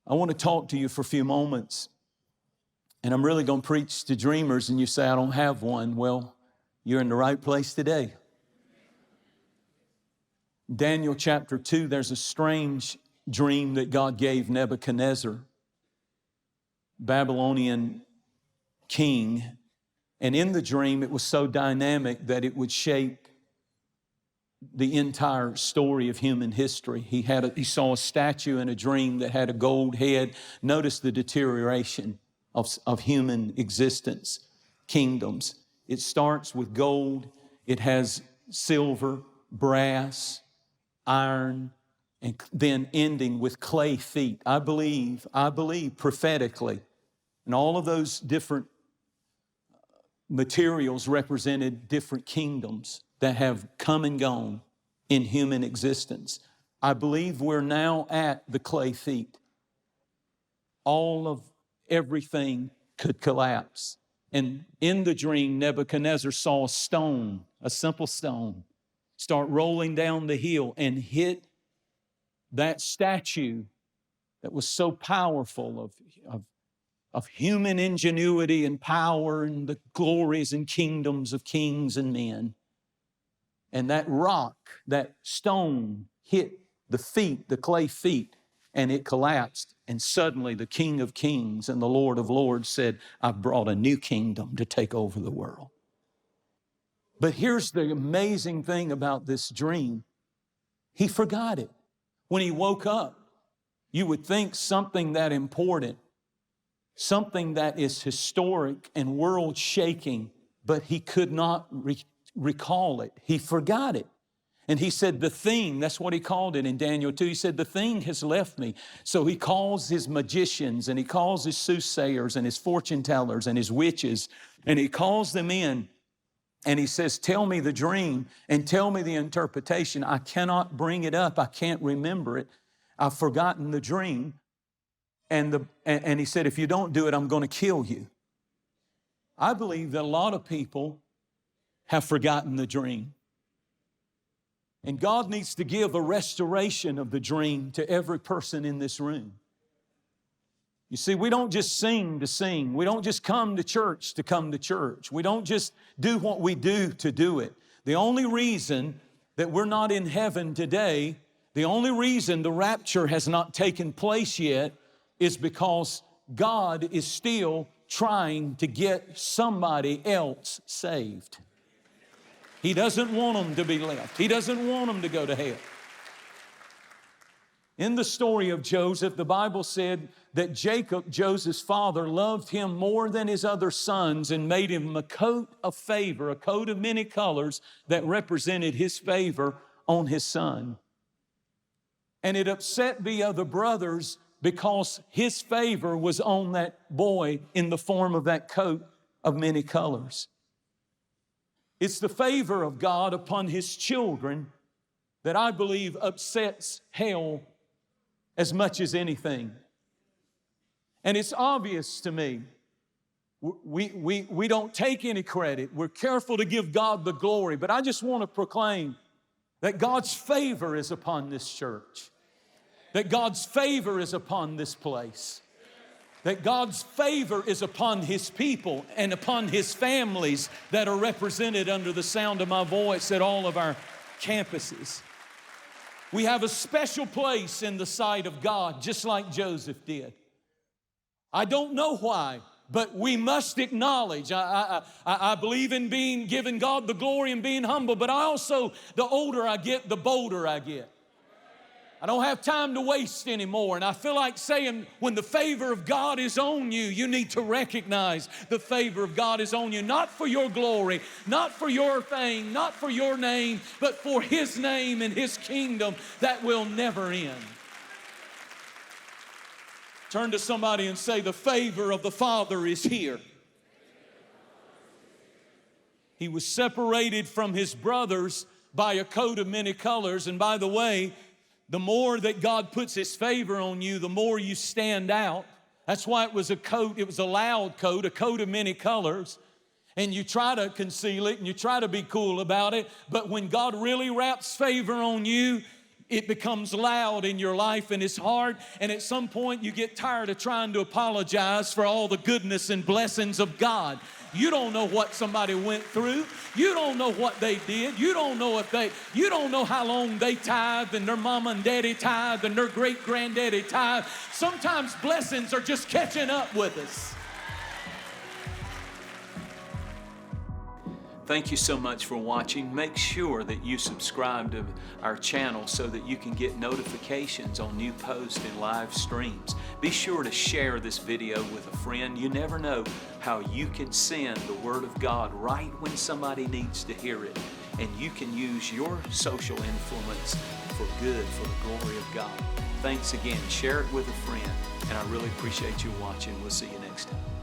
I want to talk to you for a few moments, and I'm really going to preach to dreamers, and you say, I don't have one. Well, you're in the right place today. Daniel chapter 2, there's a strange dream that God gave Nebuchadnezzar, Babylonian king, and in the dream it was so dynamic that it would shape the entire story of human history. He saw a statue in a dream that had a gold head. Notice the deterioration of human existence, kingdoms. It starts with gold. It has silver, brass, iron, and then ending with clay feet. I believe prophetically, and all of those different materials represented different kingdoms that have come and gone in human existence. I believe we're now at the clay feet. All of everything could collapse. And in the dream, Nebuchadnezzar saw a stone, a simple stone, start rolling down the hill and hit that statue that was so powerful of human ingenuity and power and the glories and kingdoms of kings and men. And that rock, that stone hit the feet, the clay feet, and it collapsed. And suddenly the King of Kings and the Lord of Lords said, I've brought a new kingdom to take over the world. But here's the amazing thing about this dream. He forgot it. When he woke up, you would think something that important, something that is historic and world-shaking, but he could not recall it. He forgot it. And he said, the thing, that's what he called it in Daniel 2. He said, the thing has left me. So he calls his magicians and he calls his soothsayers and his fortune tellers and his witches, and he calls them in and he says, tell me the dream and tell me the interpretation. I cannot bring it up. I can't remember it. I've forgotten the dream. And he said, if you don't do it, I'm going to kill you. I believe that a lot of people have forgotten the dream. And God needs to give a restoration of the dream to every person in this room. You see, we don't just sing to sing. We don't just come to church to come to church. We don't just do what we do to do it. The only reason that we're not in heaven today, the only reason the rapture has not taken place yet is because God is still trying to get somebody else saved. He doesn't want them to be left. He doesn't want them to go to hell. In the story of Joseph, the Bible said that Jacob, Joseph's father, loved him more than his other sons and made him a coat of favor, a coat of many colors that represented his favor on his son. And it upset the other brothers because his favor was on that boy in the form of that coat of many colors. It's the favor of God upon His children that I believe upsets hell as much as anything. And it's obvious to me. We don't take any credit. We're careful to give God the glory. But I just want to proclaim that God's favor is upon this church. That God's favor is upon this place. That God's favor is upon His people and upon His families that are represented under the sound of my voice at all of our campuses. We have a special place in the sight of God, just like Joseph did. I don't know why, but we must acknowledge. I believe in being giving God the glory and being humble, but I also, the older I get, the bolder I get. I don't have time to waste anymore. And I feel like saying, when the favor of God is on you, you need to recognize the favor of God is on you. Not for your glory, not for your fame, not for your name, but for His name and His kingdom that will never end. Turn to somebody and say, the favor of the Father is here. He was separated from his brothers by a coat of many colors. And by the way, the more that God puts His favor on you, the more you stand out. That's why it was a coat, it was a loud coat, a coat of many colors. And you try to conceal it and you try to be cool about it. But when God really wraps favor on you, It becomes loud in your life and it's hard, and at some point you get tired of trying to apologize for all the goodness and blessings of God. You don't know what somebody went through. You don't know what they did. You don't know you don't know how long they tithed and their mama and daddy tithed and their great granddaddy tithed. Sometimes blessings are just catching up with us. Thank you so much for watching. Make sure that you subscribe to our channel so that you can get notifications on new posts and live streams. Be sure to share this video with a friend. You never know how you can send the Word of God right when somebody needs to hear it. And you can use your social influence for good, for the glory of God. Thanks again. Share it with a friend. And I really appreciate you watching. We'll see you next time.